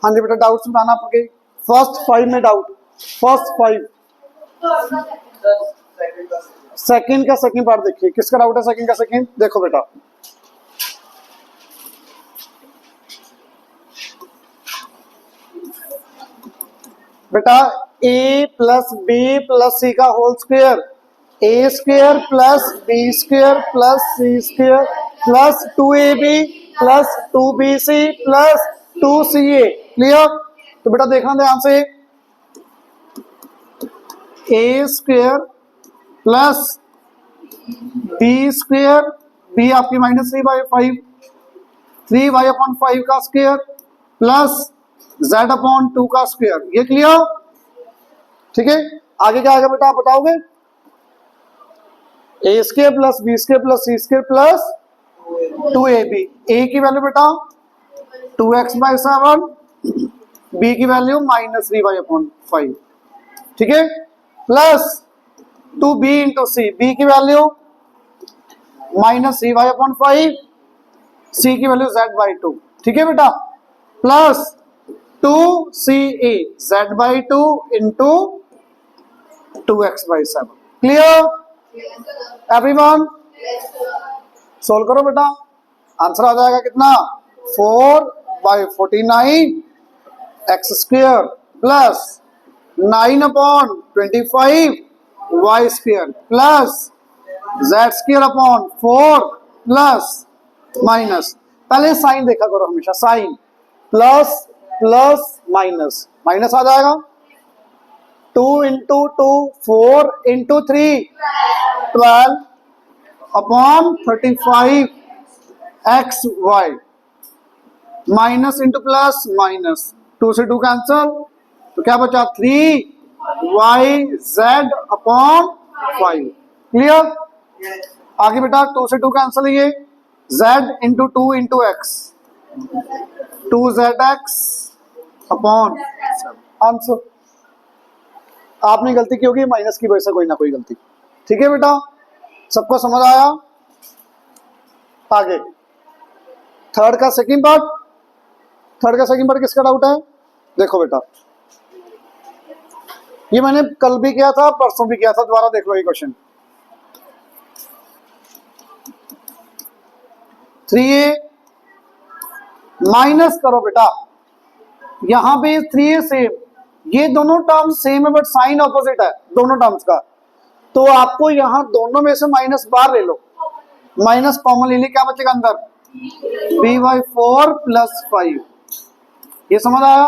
हाँ जी बेटा, डाउट्स बताना आपके फर्स्ट 5 में डाउट। फर्स्ट 5 सेकंड का सेकंड पार्ट देखिए, किसका डाउट है सेकंड का सेकंड? देखो बेटा, बेटा ए प्लस बी प्लस सी का whole square, A square plus B square plus C square plus 2ab plus 2bc plus 2ca। Clear? तो बेटा देखना ध्यान से, A square plus B square, B आपकी -3/5, 3y/5 का स्क्वायर प्लस z/2 का square. ये क्लियर? ठीक है, आगे क्या आएगा बेटा आप बताओगे? A square plus B square plus C square plus 2ab। A की वैल्यू बेटा 2x/7, बी की वैल्यू -3y/5। ठीक है, plus 2b into C, B की वैल्यू -3y/5, सी की वैल्यू z/2। ठीक है बेटा, plus 2ca z/2 into 2x/7। Clear everyone? Solve करो बेटा, आंसर आ जाएगा कितना? 4/49 x square plus 9/25 y square plus z square upon 4 plus minus, पहले साइन देखा करो हमेशा, sign plus plus minus, minus आ जाएगा 2 into 2 4 into 3 12 upon 35 x Y, minus into plus minus, 2 से 2 कैंसल, तो क्या बचा 3y/z अपॉन 5। क्लियर? आगे बेटा 2 से 2 कैंसल, ये z into 2 into x, 2zx upon answer. आपने गलती की होगी माइनस की वजह से, कोई ना कोई गलती। ठीक है बेटा, सबको समझ आया? आगे थर्ड का सेकंड पार्ट, थर्ड का सेकंड पार्ट किसका डाउट है? देखो बेटा, ये मैंने कल भी किया था, परसों भी किया था, दोबारा देख लो ये क्वेश्चन। 3a माइनस करो बेटा, यहां पे 3a सेम, ये दोनों टर्म सेम है बट साइन ऑपोजिट है दोनों टर्म्स का, तो आपको यहां दोनों में से माइनस बाहर ले लो, माइनस कॉमन ले ली, क्या बचेगा अंदर? b/4 plus 5। ये समझ आया?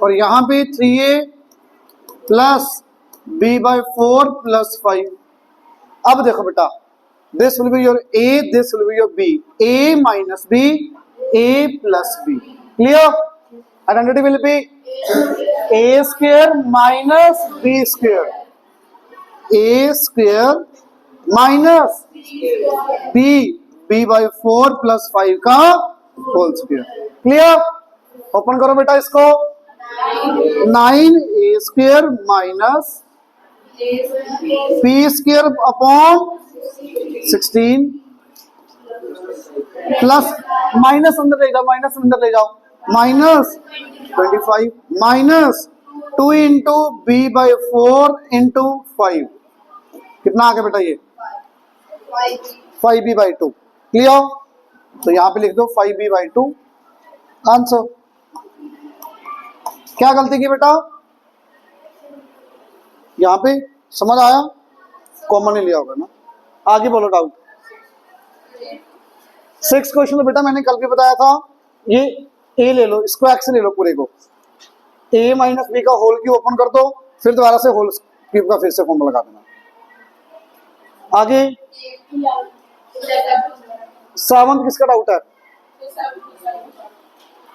और यहां पे 3a प्लस b/4 प्लस 5। अब देखो बेटा, this will be your a, this will be your b, a minus b, a plus b। Clear? Identity will be a square minus b square, a square minus b/4 plus 5 का whole square. Clear? Open करो बेटा इसको, 9a square minus b square upon 16 plus minus अंदर ले जाओ, minus अंदर ले जाओ, -25 माइनस 2 इंटू b/4 इंटू 5, कितना आ गया बेटा? ये 5b/2। क्लियर? तो यहां पे लिख दो 5b/2 आंसर। क्या गलती की बेटा यहां पे? समझ आया? कॉमन ही लिया होगा ना। आगे बोलो डाउट। 6 क्वेश्चन तो बेटा मैंने कल भी बताया था, ये ए ले लो, इसको एक्स ले लो पूरे को, a माइनस बी का होल क्यूब ओपन कर दो, फिर दोबारा से होल क्यूब का फिर से फॉर्मूला लगा देना। आगे 7 किसका डाउट है?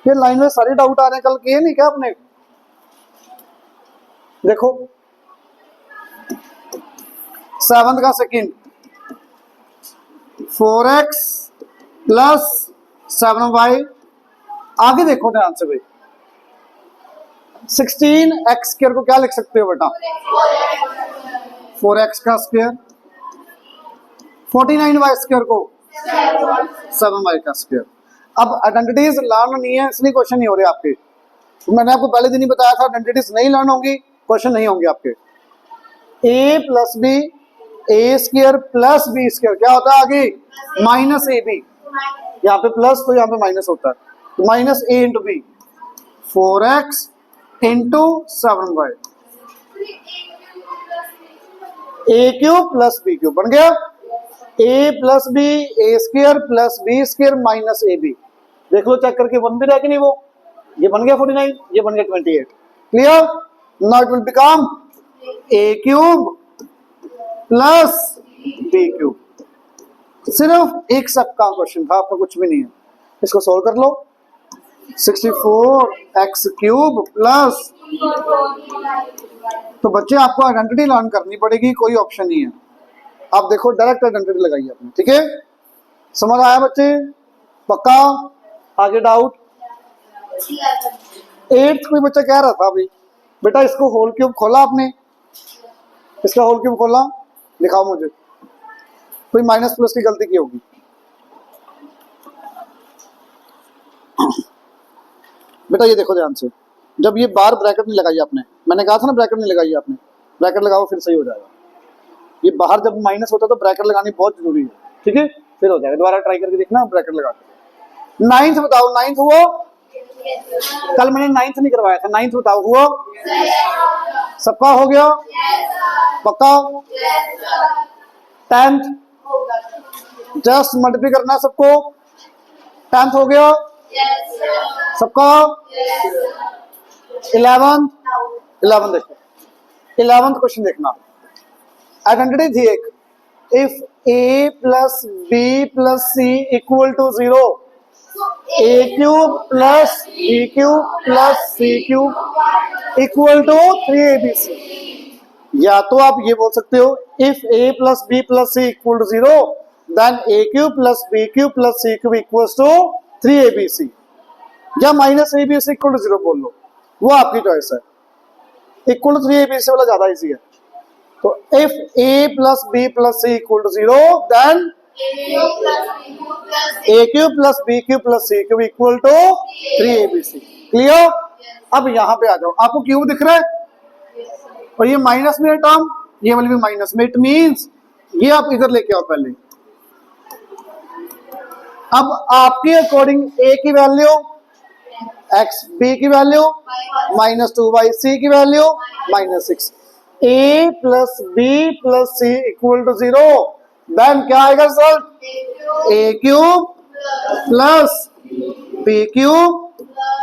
ये लाइन में सारे डाउट आ रहे हैं, कल किए नहीं क्या आपने? देखो 7 का सेकंड 4x प्लस 7y, आगे देखो ध्यान से भाई, 16x स्क्वायर को क्या लिख सकते हो बेटा? 4x का स्क्वायर, 49y स्क्वायर को 7y का स्क्वायर। अब आइडेंटिटीज लर्न नहीं है इसलिए क्वेश्चन नहीं हो रहे आपके, तो मैंने आपको पहले दिन ही बताया था, आइडेंटिटीज नहीं लर्न होंगी, क्वेश्चन नहीं होंगे आपके। ए plus B A square plus B square क्या होता है आगे, माइनस ए बी, यहाँ पे प्लस तो यहाँ पे माइनस होता है, तो minus A into B, 4x into 7y, A cube plus B cube बन गया, A plus B A square plus B square minus A B. देख लो चेक करके, बन भी रहा कि नहीं वो, ये बन गया 49, ये बन गया 28। Clear? Now it will become a cube plus B cube. सिर्फ एक सब का क्वेश्चन था, आपका कुछ भी नहीं है। इसको सोल्व कर लो, 64x क्यूब प्लस, तो बच्चे आपको आइडेंटिटी लर्न करनी पड़ेगी, कोई ऑप्शन नहीं है। आप देखो डायरेक्ट आइडेंटिटी लगाइए आपने, ठीक है? समझ आया बच्चे? पक्का? आगे डाउट? 8th कोई बच्चा कह रहा था अभी, बेटा इसको होल क्यूब खोला आपने, इसका होल क्यूब खोला, दिखाओ मुझे, कोई माइनस प्लस की गलती की होगी। बेटा ये देखो ध्यान से, जब ये बार ब्रैकेट नहीं लगाई आपने, मैंने कहा था ना ब्रैकेट नहीं लगाई आपने, ब्रैकेट लगाओ फिर सही हो जाएगा। ये बाहर जब माइनस होता है तो ब्रैकेट लगानी बहुत जरूरी है, ठीक है? फिर हो जाएगा, दोबारा ट्राई करके देखना ब्रैकेट लगा के। 9th बताओ, 9th हुआ? कल मैंने 9th नहीं करवाया था, 9th बताओ हुआ? सबका हो गया? पक्का? 10th जस्ट मल्टीप्लाई करना है सबको, 10th हो गया सबका? 11th देखो, 11th क्वेश्चन देखना, आइडेंटिटी थी एक, if a plus B plus c equal to 0, a cube plus B cube plus c cube equal to 3abc। या तो आप ये बोल सकते हो, if a plus B plus c equal to 0 then a cube plus B cube plus c cube equals to 3abc, या minus abc equal to 0 बोल लो, वो आपकी चॉइस है। इक्वल टू 3abc वाला ज्यादा इजी है। तो if a plus B plus c equal to 0 then a cube plus B cube plus c cube equal to 3abc। Clear? अब यहां पे आ जाओ, आपको क्यूब दिख रहा है और ये माइनस में टर्म, ये वाली भी माइनस में, इट मींस ये आप इधर लेके आओ पहले। अब आपके अकॉर्डिंग a की वैल्यू x, b की वैल्यू -2y, c की value -6, a plus B plus c equal to 0 then क्या आएगा result, a cube plus B cube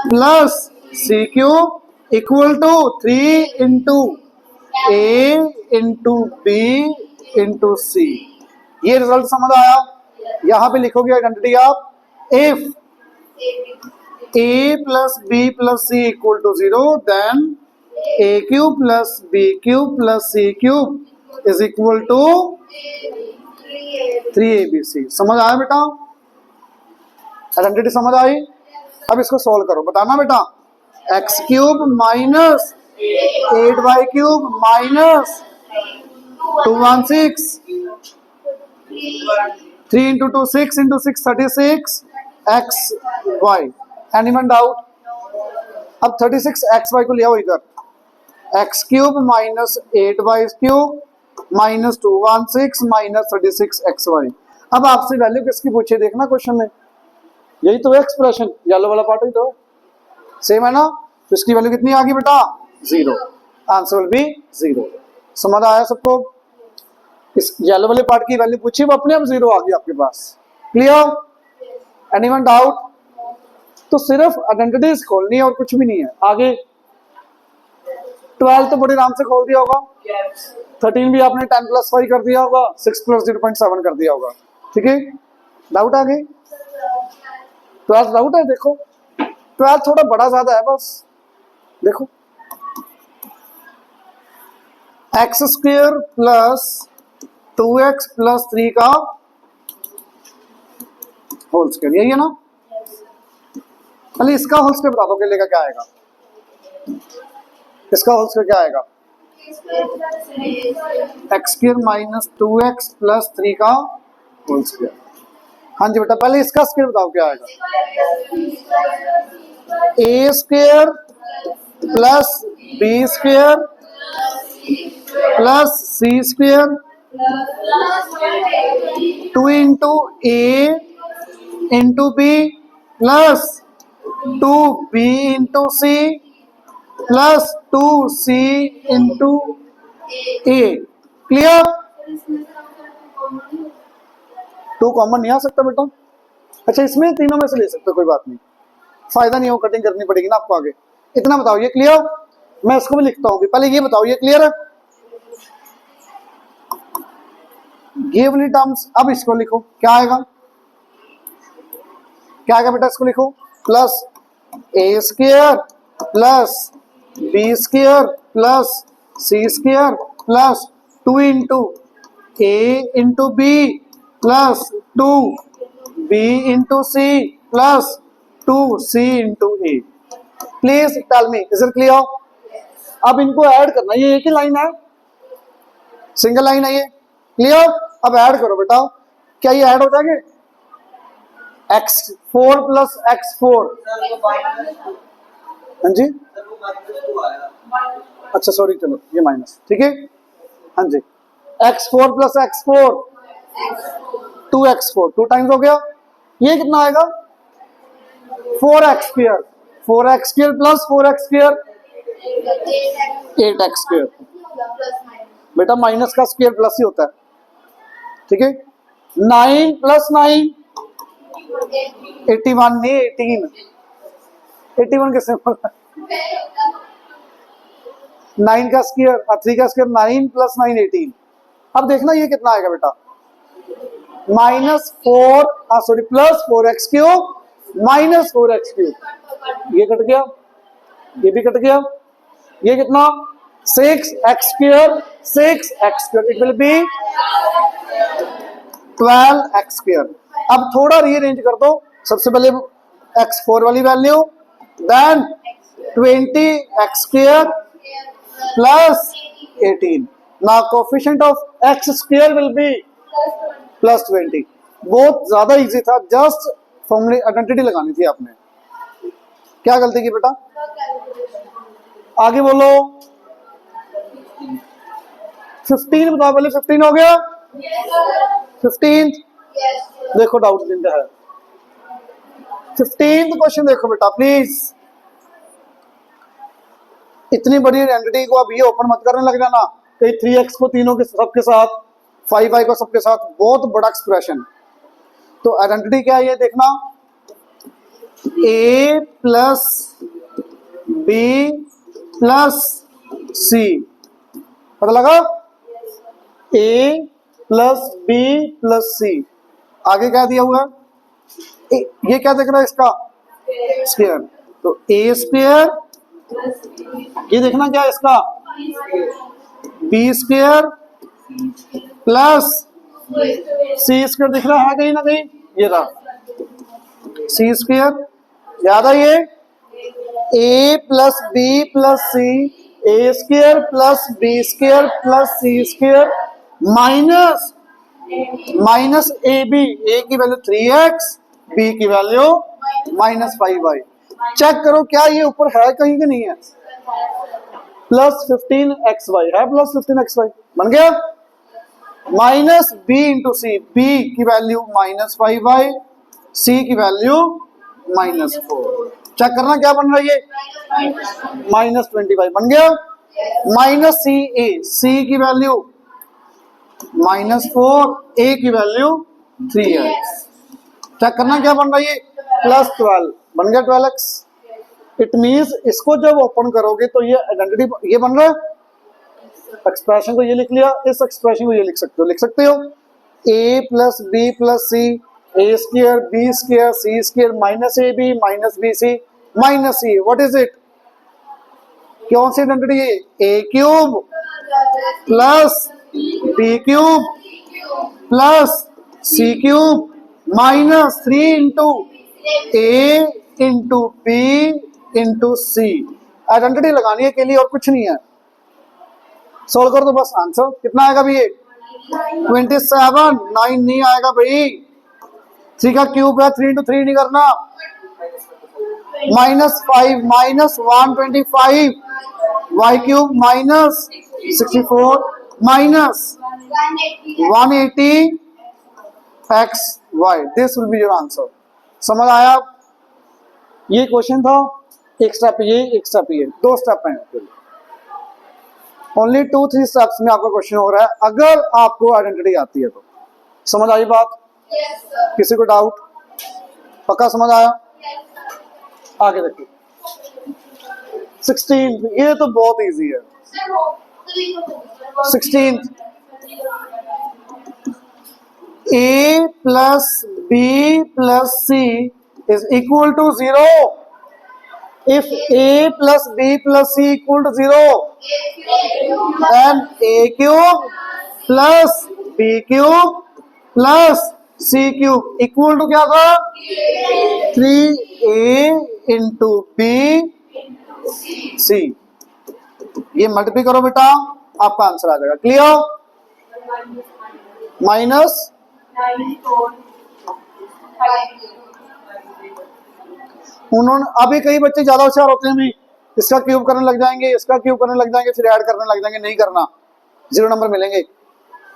plus c cube equal to 3 into a into b into c. ये result समझ आया? यहां पे लिखोगे आइडेंटिटी आप, if a plus B plus c equal to 0 then a cube plus B cube plus c cube is equal to 3abc। समझ आया बेटा? आइडेंटिटी समझ आई? अब इसको सोल्व करो, बताना बेटा, x cube minus 8y cube minus 216, 3 into 2 6 into 6 36 xy। Anyone doubt? अब 36xy को ले आओ इधर, x cube minus 8y cube minus 216 minus 36xy। अब आपसे वैल्यू किसकी पूछे देखना क्वेश्चन में, यही तो है एक्सप्रेशन, येलो वाला पार्ट ही तो सेम है ना, तो इसकी वैल्यू कितनी आ गई बेटा, 0, आंसर विल बी 0। समझ आया सबको? इस येलो वाले पार्ट की वैल्यू पूछी, वो अपने आप 0 आ गई आपके पास। क्लियर? Anyone doubt? तो सिर्फ आइडेंटिटीज खोलनी है और कुछ भी नहीं है। आगे 12 तो बड़ी आराम से खोल दिया होगा, 13 भी आपने 10 प्लस 5 कर दिया होगा, 6 प्लस 0.7 कर दिया होगा, ठीक है? डाउट आ गई? 12 डाउट है? देखो 12 थोड़ा बड़ा ज्यादा है बस, देखो x square plus 2x plus 3 का होल स्क्वायर, यही है ना? पहले इसका होल स्क्वायर बता दो, अकेले का क्या आएगा, इसका होल स्क्वायर क्या आएगा, x square minus 2x plus 3 का होल स्क्वायर। हाँ जी बेटा, पहले इसका स्क्वायर बताओ क्या आएगा, a square plus b square plus c square 2 into a into b plus 2b into c plus 2c into a. Clear? 2 common नहीं आ सकता बेटा। अच्छा, इसमें तीनों में से ले सकते हो, कोई बात नहीं, फायदा नहीं हो, कटिंग करनी पड़ेगी ना आपको आगे। इतना बताओ, ये क्लियर? मैं इसको भी लिखता हूँ, पहले ये बताओ, ये क्लियर है? ये वाली टर्म्स, अब इसको लिखो, क्या आएगा? क्या आएगा बेटा? इसको लिखो, plus a square plus b square plus c square plus 2 into a into b plus 2b into c plus 2c into a. Please tell me, is it clear? अब इनको ऐड करना, ये एक ही लाइन है, सिंगल लाइन है ये। Clear? अब ऐड करो बेटा, क्या ये ऐड हो जाएंगे? x4 प्लस x4, हाँ जी, अच्छा सॉरी, चलो ये माइनस, ठीक है, हाँ जी, x4 plus x4 2x4, 2 times हो गया। ये कितना आएगा? 4x square, 4x square plus 4x square 8x square. बेटा माइनस का स्क्वायर प्लस ही होता है, ठीक है। 9 प्लस 9 81 नहीं 18, 81 कैसे बोला? 9 का स्क्वायर 3 का स्क्वायर 9 प्लस 9 18। अब देखना ये कितना आएगा बेटा? -4 sorry plus 4x cube minus 4x cube. ये कट गया, ये भी कट गया, ये कितना? 6x square 6x square, it will be 12x square. अब थोड़ा रीअरेंज कर दो, सबसे पहले x4 वाली value, then 20x square plus 18। Now coefficient of x square will be plus 20। बहुत ज्यादा इजी था, जस्ट फॉर्मूले आइडेंटिटी लगानी थी आपने। क्या गलती की बेटा? आगे बोलो। 15 बताओ पहले, 15 हो गया? 15 देखो, डाउट जिनका है 15th क्वेश्चन देखो बेटा प्लीज। इतनी बड़ी आइडेंटिटी को अब ये ओपन मत करने लग जाना, कहीं 3x को तीनों के सबके साथ, 5y को सबके साथ, बहुत बड़ा एक्सप्रेशन। तो आइडेंटिटी क्या है ये देखना, a प्लस बी प्लस सी, पता लगा? a प्लस बी प्लस सी, आगे क्या दिया हुआ है? ये क्या देख रहा है इसका? स्क्वायर, तो a स्क्वायर, ये देखना क्या है इसका? बी स्क्वायर प्लस सी स्क्वायर, दिख रहा है कहीं ना कहीं? ये रहा सी स्क्वायर, याद है ये? a plus B plus c, a square plus B square plus C square minus minus A b, a की वैल्यू 3x, बी की वैल्यू -5y। चेक करो क्या ये ऊपर है कहीं कि नहीं है? प्लस 15xy है, प्लस 15xy बन गया। Minus B into C, B की वैल्यू -5y, सी की वैल्यू -4। चेक करना क्या बन रहा है ये? -25 बन गया। माइनस सी ए, सी की वैल्यू -4, ए की वैल्यू 3 है। चेक करना क्या बन रहा है ये? +12 बन गया 12x। इट मीन्स इसको जब ओपन करोगे तो ये आइडेंटिटी ये बन रहा है। एक्सप्रेशन को ये लिख लिया, इस एक्सप्रेशन को ये लिख सकते हो a plus B plus c, a square b square c square minus A b minus b c minus c. What is it? कौन सी आइडेंटिटी है? A cube plus B cube plus c cube minus 3 into a into b into c. Identity लगानी है के लिए और कुछ नहीं है। सोल्व कर दो बस, आंसर कितना आएगा भी ये? 27। 9 नहीं आएगा भाई, 3 का क्यूब है, 3 इंटू 3 नहीं करना। -5 -125 y cube -64 -180 x y। This will be your answer. समझ आया? ये क्वेश्चन था। एक स्टेप ये, एक स्टेप ये, दो स्टेप हैं। ओनली 2-3 स्टेप्स में आपका क्वेश्चन हो रहा है, अगर आपको आइडेंटिटी आती है तो। समझ आई बात? किसी को डाउट? पक्का समझ आया? आगे देखिए 16, ये तो बहुत इजी है। 16, a plus b plus c is equal to 0 if a plus b plus c equal to 0 then a cube plus b cube plus c cube equal to क्या था? 3a into b c। ये multiply करो बेटा, आपका answer आ जाएगा। Clear? Minus उन्होंने, अभी कई बच्चे ज्यादा होशियार होते हैं, भी इसका क्यूब करने लग जाएंगे, इसका क्यूब करने लग जाएंगे, फिर ऐड करने लग जाएंगे। नहीं करना, 0 नंबर मिलेंगे।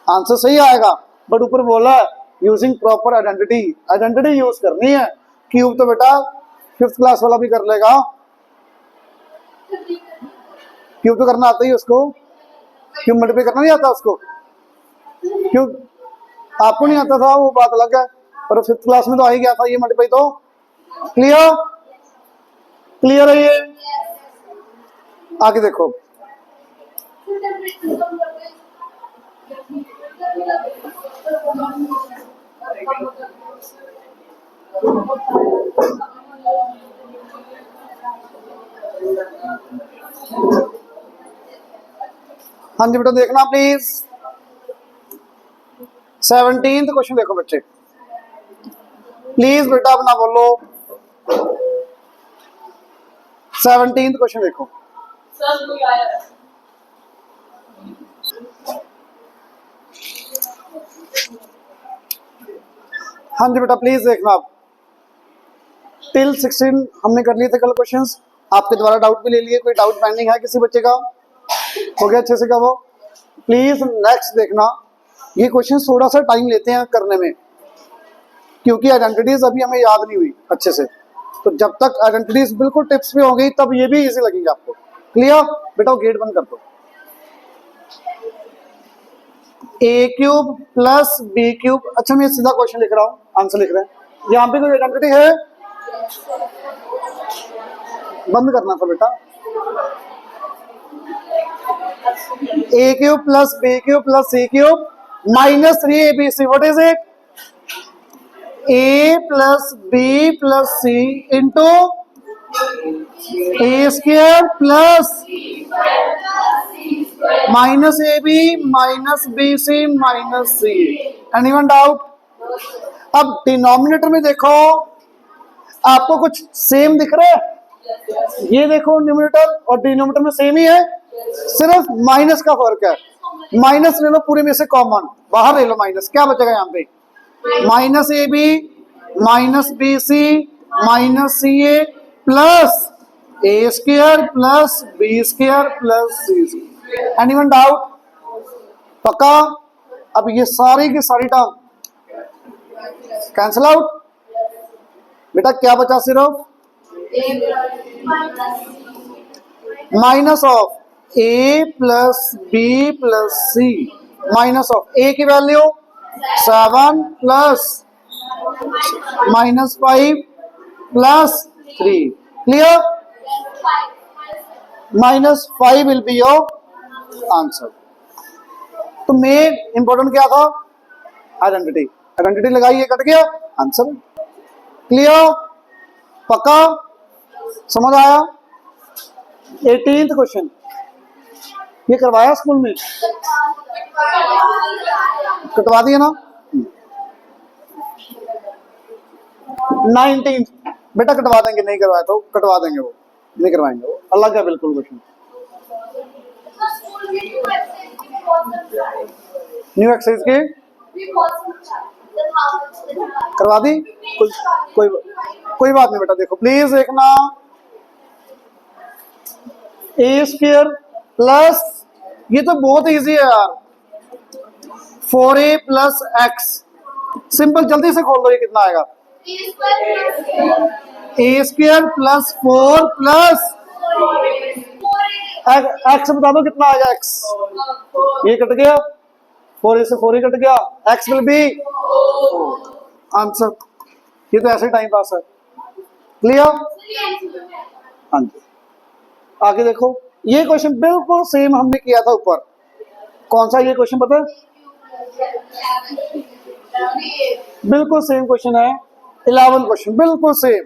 आंसर सही आएगा, बट ऊपर बोला using proper identity. Identity use करनी है। क्यूब तो बेटा 5th क्लास वाला भी कर लेगा। क्यूब तो करना आता ही उसको। क्यूब मल्टीप्लाई करना नहीं आता उसको। क्यूब आपको नहीं आता था वो बात अलग है, पर 5th क्लास में तो आ ही गया था ये मल्टीप्लाई तो। क्लियर? क्लियर है ये? आगे देखो हाँ जी बेटा, देखना प्लीज। 17th क्वेश्चन देखो बच्चे, प्लीज बेटा अपना बोलो। 17th क्वेश्चन देखो। हाँ जी बेटा प्लीज देखना। आप टिल 16 हमने कर लिए थे कल क्वेश्चंस, आपके द्वारा डाउट भी ले लिए। कोई डाउट पेंडिंग है किसी बच्चे का? हो गया अच्छे से का वो? प्लीज नेक्स्ट देखना। ये क्वेश्चन थोड़ा सा टाइम लेते हैं करने में, क्योंकि आइडेंटिटीज अभी हमें याद नहीं हुई अच्छे से। तो जब तक आइडेंटिटीज बिल्कुल टिप्स पे हो गई तब ये भी इजी लगेंगे आपको। क्लियर? बेटा गेट बंद कर दो। ए क्यूब प्लस बी क्यूब। अच्छा मैं सीधा क्वेश्चन लिख रहा हूँ, आंसर लिख रहे हैं। यहाँ पे कोई आइडेंटिटी है? बंद करना था बेटा। A cube plus B cube plus c cube -3abc। What is it? a plus B plus c into a square plus -ab -bc -c। Anyone doubt? अब डिनोमिनेटर में देखो, आपको कुछ सेम दिख रहा है? ये देखो न्यूमरेटर और डिनोमिनेटर में सेम ही है, सिर्फ माइनस का फर्क है। माइनस ले लो पूरे में से कॉमन, बाहर ले लो माइनस। क्या बचेगा यहाँ पे? -ab -bc -ca plus a square plus b square plus c। Anyone doubt? पक्का? अब ये सारी की सारी टर्म कैंसिल आउट। बेटा क्या बचा? सिर्फ minus of a plus b plus c। Minus of a की value 7 plus -5 plus 3। Clear? -5 will be your answer. तो मेन इंपॉर्टेंट क्या था? आइडेंटिटी। आइडेंटिटी लगाइए, कट गया आंसर। क्लियर? पक्का? समझ आया? 18th क्वेश्चन ये करवाया स्कूल में? कटवा दिया ना? 19th बेटा कटवा देंगे, नहीं करवाया तो कटवा देंगे, वो नहीं करवाएंगे, वो अलग है बिल्कुल क्वेश्चन। न्यू एक्सरसाइज के करवा दी? कोई कोई बात नहीं बेटा, देखो प्लीज देखना, ए स्क्वायर प्लस, ये तो बहुत इजी है यार, 4a प्लस एक्स, सिंपल, जल्दी से खोल दो, ये कितना आएगा? A square plus 4 plus x, बता दो कितना आएगा एक्स? ये कट गया, 4a से 4 ही कट गया, एक्स विल बी आंसर। ये तो ऐसे टाइम पास है, क्लियर? हाँ जी, आगे देखो, ये क्वेश्चन बिल्कुल सेम हमने किया था ऊपर। कौन सा ये क्वेश्चन पता है? बिल्कुल सेम क्वेश्चन है, 11th क्वेश्चन, बिल्कुल सेम।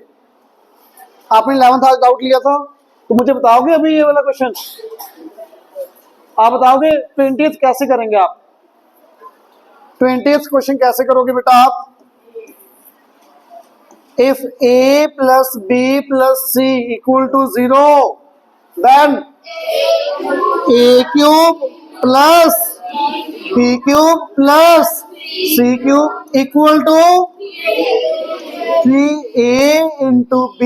आपने 11th आज डाउट लिया था, तो मुझे बताओगे अभी ये वाला क्वेश्चन? आप बताओगे 20th कैसे करेंगे आप? 20th क्वेश्चन कैसे करोगे बेटा आप? If a plus b plus c equal to 0, then a cube plus b cube plus c cube equal to 3a into b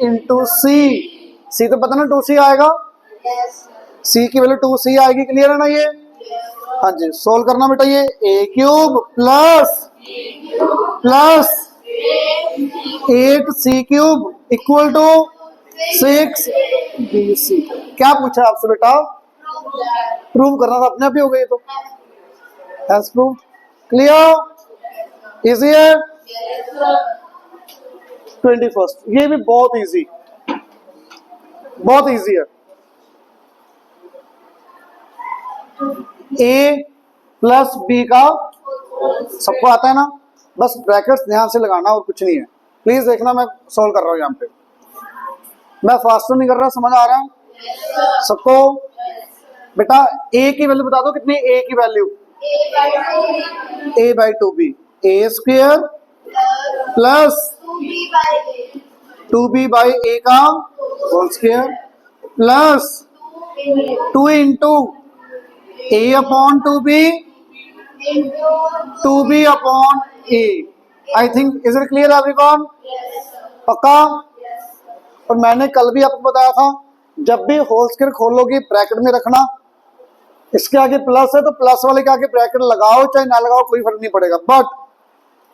into c तो पता ना 2c आएगा, c की वैल्यू 2c आएगी, क्लियर है ना ये? हाँ जी, सोल्व करना बेटा, ये a cube plus 8c cube equal to 6bc। क्या पूछा आपसे बेटा? प्रूव करना था, अपने आप ही हो गई, तो हैज प्रूव, क्लियर? इजी है? 21st, ये भी बहुत इजी, बहुत इजी है। a प्लस बी का सबको आता है ना, बस ब्रैकेट्स ध्यान से लगाना और कुछ नहीं है। प्लीज देखना, मैं सॉल्व कर रहा हूँ यहाँ पे, मैं फास्ट तो नहीं कर रहा, समझ आ रहा है सबको? बेटा a की वैल्यू बता दो, कितनी a की value? a by 2b, a square plus 2b by a का whole square plus 2 into a upon 2b 2b upon a। I think is it clear everyone? पक्का? और मैंने कल भी आपको बताया था, जब भी होल स्क्वायर खोलोगे ब्रैकेट में रखना, इसके आगे प्लस है तो प्लस वाले के आगे ब्रैकेट लगाओ चाहे ना लगाओ, कोई फर्क नहीं पड़ेगा, बट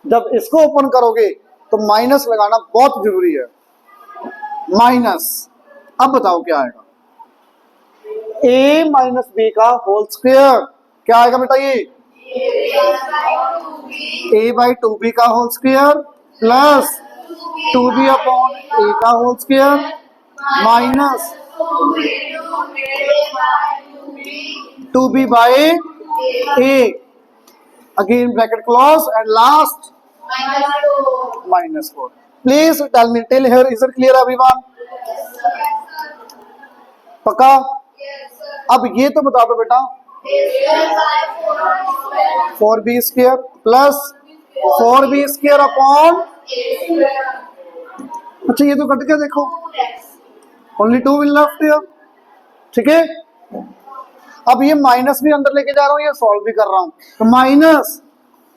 जब इसको ओपन करोगे तो माइनस लगाना बहुत जरूरी है, माइनस। अब बताओ क्या आएगा? a माइनस बी का होल स्क्वायर, क्या आएगा बेटा? ये a बाई 2b का whole square plus 2b upon a का whole square minus 2b by a, again bracket close and last -4। Please tell me till here, is it clear everyone? पक्का? अब ये तो बता दो बेटा, 4b square plus 4b square upon, अच्छा ये तो कट गया, देखो ओनली 2 विल लेफ्ट हियर, ठीक है? अब ये माइनस भी अंदर लेके जा रहा हूं, ये सॉल्व भी कर रहा हूं, तो minus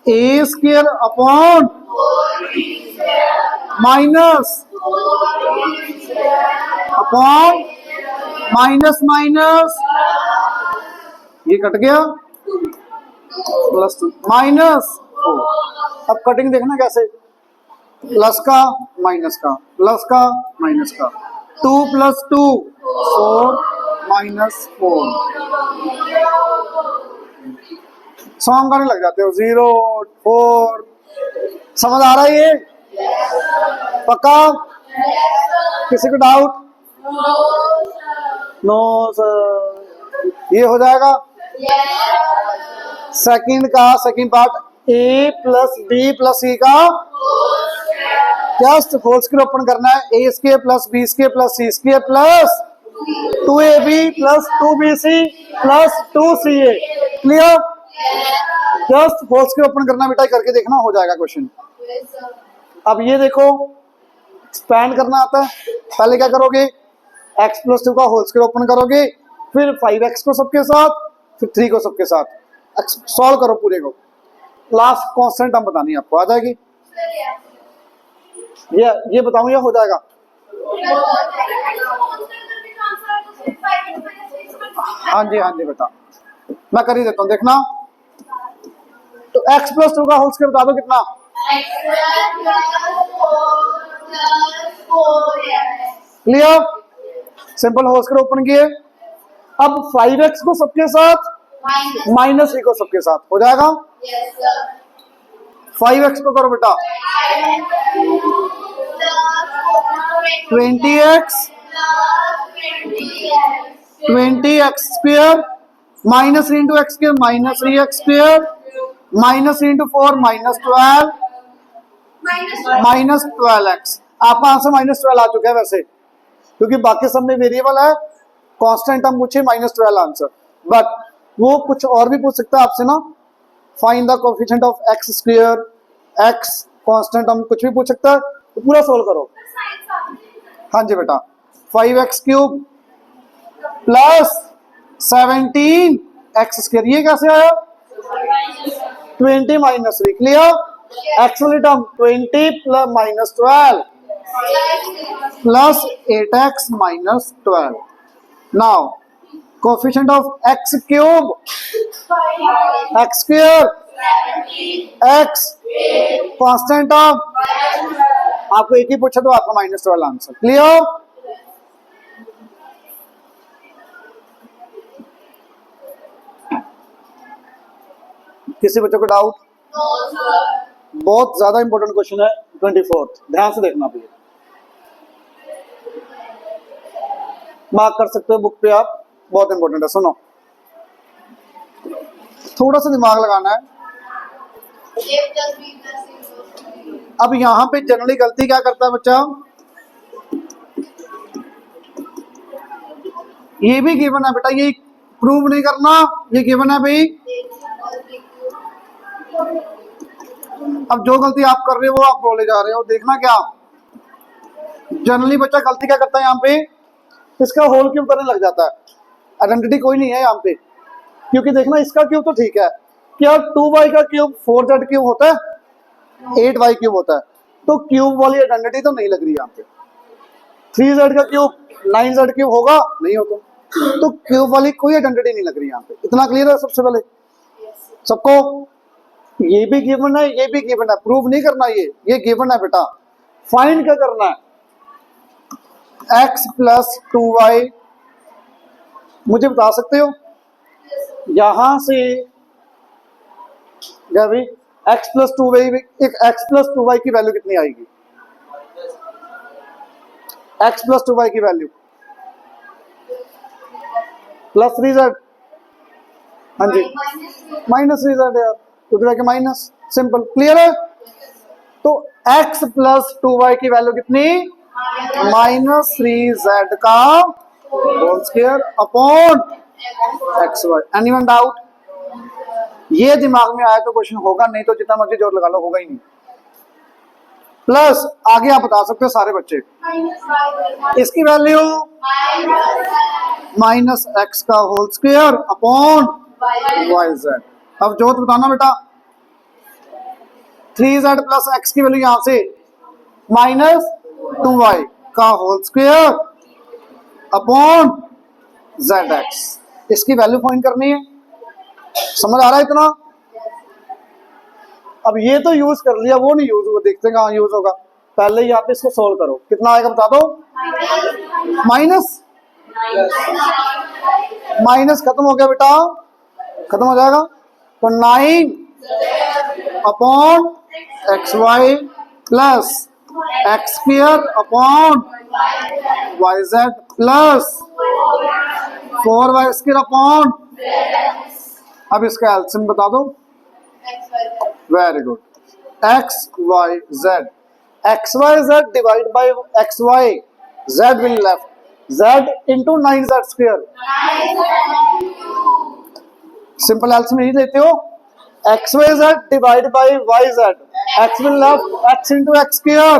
a square upon minus upon minus minus, ये कट गया, प्लस 2 माइनस 4। अब कटिंग देखना कैसे, प्लस का माइनस का, प्लस का माइनस का, 2 प्लस 2 4 माइनस 4। सॉन्ग गाने लग जाते हो, 0 4। समझ आ रहा है ये? पक्का? किसी को डाउट? नो सर, ये हो जाएगा। सेकंड का second part, a plus B plus सी का जस्ट होल स्क्वायर ओपन करना है, a square plus B square plus C square plus 2ab plus 2bc plus 2ca। Clear? Just whole square open करना बेटा, करके देखना, हो जाएगा क्वेश्चन। अब ये देखो, एक्सपैंड करना आता है, पहले क्या करोगे, x प्लस 2 का होल स्क्वायर ओपन करोगे, फिर 5x को सबके साथ, फिर 3 को सबके साथ, सॉल्व करो पूरे को। लास्ट कांस्टेंट टर्म बतानी है आपको, आ जाएगी? ये बताऊं या हो जाएगा? हाँ जी बेटा, मैं कर ही देता हूँ, देखना। तो x प्लस 2 का होल स्क्वायर बता दो कितना? Clear? Simple whole square open किए। अब 5x को सबके साथ माइनस 3 को सबके साथ हो जाएगा। 5x को करो बेटा 20x 20x square minus 3 into x square minus 3x square minus 3 into 4 minus 12 minus 12x। आपका आंसर माइनस 12 आ चुका है वैसे, क्योंकि बाकी सब में वेरिएबल है, कांस्टेंट हम पूछे माइनस 12 आंसर। बट वो कुछ और भी पूछ सकता है आपसे ना, find the coefficient of x square, x constant हम कुछ भी पूछ सकता है, तो पूरा सोल्व करो। हाँ जी बेटा 5x cube plus 17x square, ये कैसे आया? 20 माइनस 3। क्लियर? एक्स वाली term 20 plus minus 12 plus 8x minus 12। Now coefficient of x cube x square x constant of, आपको एक ही पूछा तो आपका माइनस 12 आंसर। क्लियर? किसी बच्चों को डाउट? बहुत ज्यादा इंपॉर्टेंट क्वेश्चन है 24th, ध्यान से देखना प्लीज। मार्क कर सकते हो बुक पे आप, बहुत इंपॉर्टेंट है, सुनो। थोड़ा सा दिमाग लगाना है। अब यहां पे जनरली गलती क्या करता है बच्चा, ये भी गिवन है बेटा, ये प्रूव नहीं करना, ये गिवन है भाई। अब जो गलती आप कर रहे हो वो आप बोले जा रहे हो, देखना क्या जनरली बच्चा गलती क्या करता है यहाँ पे, इसका होल क्यूब करने लग जाता है। आइडेंटिटी कोई नहीं है यहाँ पे, क्योंकि देखना इसका क्यूब तो ठीक है, क्या 2y का क्यूब 4z क्यूब होता है, 8y क्यूब होता है, तो क्यूब वाली आइडेंटिटी तो नहीं लग रही यहाँ पे। 3z का क्यूब 9z क्यूब होगा, नहीं होता, तो क्यूब वाली कोई आइडेंटिटी नहीं लग रही यहाँ पे। इतना क्लियर है सबसे पहले सबको? ये भी गिवन है, ये भी गिवन है, प्रूव नहीं करना, ये गिवन है बेटा। फाइंड क्या करना है? x प्लस 2y, मुझे बता सकते हो यहां से क्या भाई, x प्लस 2y, एक x प्लस 2y की वैल्यू कितनी आएगी? x प्लस 2y की वैल्यू प्लस 3z, हाँ जी माइनस 3z यार, उधर के माइनस, सिंपल। क्लियर है? तो x प्लस 2y की वैल्यू कितनी? माइनस 3z का whole square upon xy। Anyone doubt? ये दिमाग में आया तो क्वेश्चन होगा, नहीं तो जितना मर्जी जोर लगा लो होगा ही नहीं। प्लस आगे आप बता सकते हो सारे बच्चे, इसकी वैल्यू माइनस x का होल स्क्वायर अपॉन yz। अब जो तो बताना बेटा, 3z प्लस x की वैल्यू यहां से माइनस 2y का होल स्क्वायर अपॉन zx, इसकी वैल्यू फाइंड करनी है। समझ आ रहा है इतना? अब ये तो यूज कर लिया, वो नहीं यूज होगा, देखते हैं कहां यूज होगा। पहले ही आप इसको सोल्व करो, कितना आएगा बता दो? माइनस, माइनस खत्म हो गया बेटा, खत्म हो जाएगा, तो 9 upon xy plus x square upon yz plus 4y square upon, अब इसका एलसीएम बता दो। Very good, x y z, x y z divide by x y, z will left, z into 9z square, simple LCM यही देते हो। x y z divide by y z, x will left, x into x square,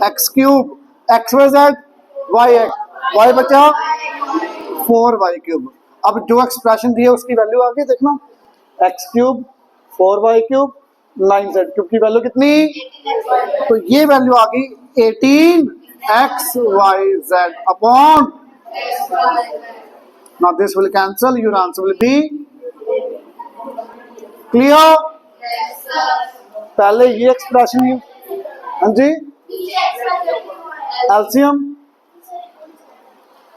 x cube, x y z y x, y बचा 4y cube. अब जो expression दी है उसकी value आ गई, देखना x क्यूब 4y³ 9z³ की वैल्यू कितनी, तो ये वैल्यू आ गई 18xyz upon, now this will cancel, your answer will be clear। पहले ये एक्सप्रेशन, हाँ जी, एलसीएम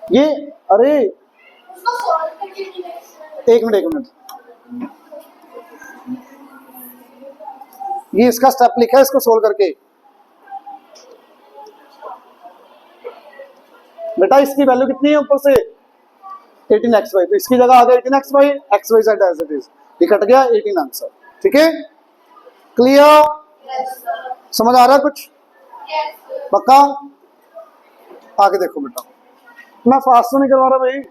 ये, अरे एक मिनट, ये इसका स्टेप लिखा है, इसको सोल्व करके बेटा इसकी वैल्यू कितनी है ऊपर से 18xy, तो इसकी जगह आ गया 18xy, xyz as it is, ये कट गया 18 आंसर। ठीक है, क्लियर, समझ आ रहा है कुछ, पक्का? आगे देखो बेटा, मैं फास्ट तो नहीं करवा रहा भाई,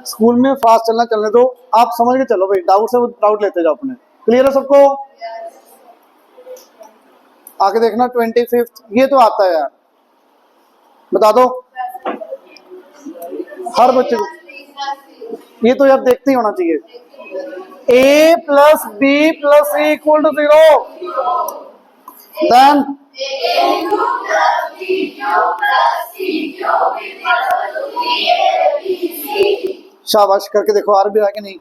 स्कूल में फास्ट चलने दो, आप समझ के चलो भाई, डाउट से डाउट लेते जाओ अपने। क्लियर है सबको? आगे देखना 25th, ये तो आता है यार, बता दो हर बच्चे को, ये तो यार देखते ही होना चाहिए। a plus B plus c equal to 0, then शाबाश, करके देखो आ रहा भी है कि नहीं,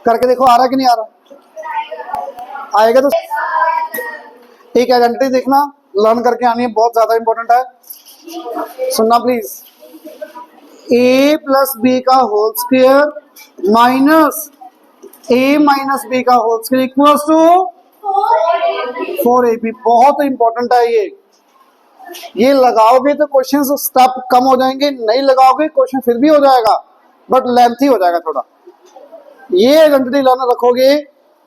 करके देखो आ रहा कि नहीं आ रहा, आएगा तो एक आइडेंटिटी देखना, लर्न करके आनी है, बहुत ज्यादा इंपॉर्टेंट है, सुनना प्लीज। a प्लस बी का whole square minus a minus b का whole square equals to 4ab, बहुत इंपॉर्टेंट है ये लगाओगे तो क्वेश्चन स्टेप कम हो जाएंगे, नहीं लगाओगे क्वेश्चन फिर भी हो जाएगा बट लेंथी हो जाएगा थोड़ा। ये आइडेंटिटी लर्न रखोगे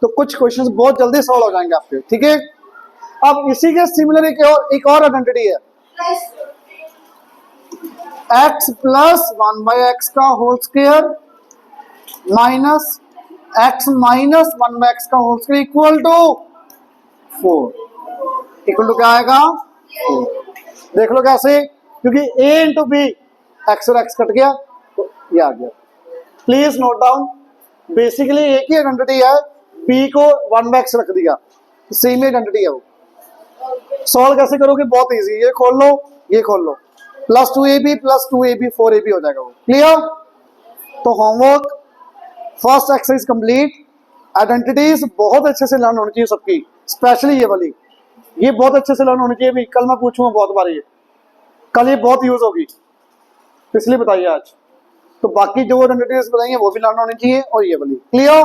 तो कुछ क्वेश्चंस बहुत जल्दी सॉल्व हो जाएंगे आपके। ठीक है, अब इसी के सिमिलर एक और आइडेंटिटी है, x प्लस 1/x का whole square minus x minus 1/x का whole square equal to 4, equal to क्या आएगा 4। देख लो कैसे, क्योंकि a इंटू बी, x और x कट गया तो ये आ गया। प्लीज नोट डाउन, बेसिकली एक ही आइडेंटिटी है, b को 1/x रख दिया, सेम आइडेंटिटी है वो। सॉल्व कैसे करोगे, बहुत इजी, ये खोल लो, ये खोल लो, plus 2ab plus 2ab 4ab हो जाएगा वो। क्लियर? तो homework first exercise complete. Identities बहुत अच्छे से लर्न होनी चाहिए सबकी, स्पेशली ये वाली, ये बहुत अच्छे से लर्न होनी चाहिए भी, कल मैं पूछूंगा बहुत बार, ये कल ये बहुत यूज होगी, इसलिए बताइए आज। तो बाकी जो आइडेंटिटीज बताइए वो भी लर्न होनी चाहिए, और ये वाली। क्लियर?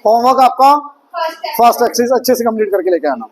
होमवर्क आपका फर्स्ट एक्सरसाइज अच्छे से कंप्लीट करके लेके आना।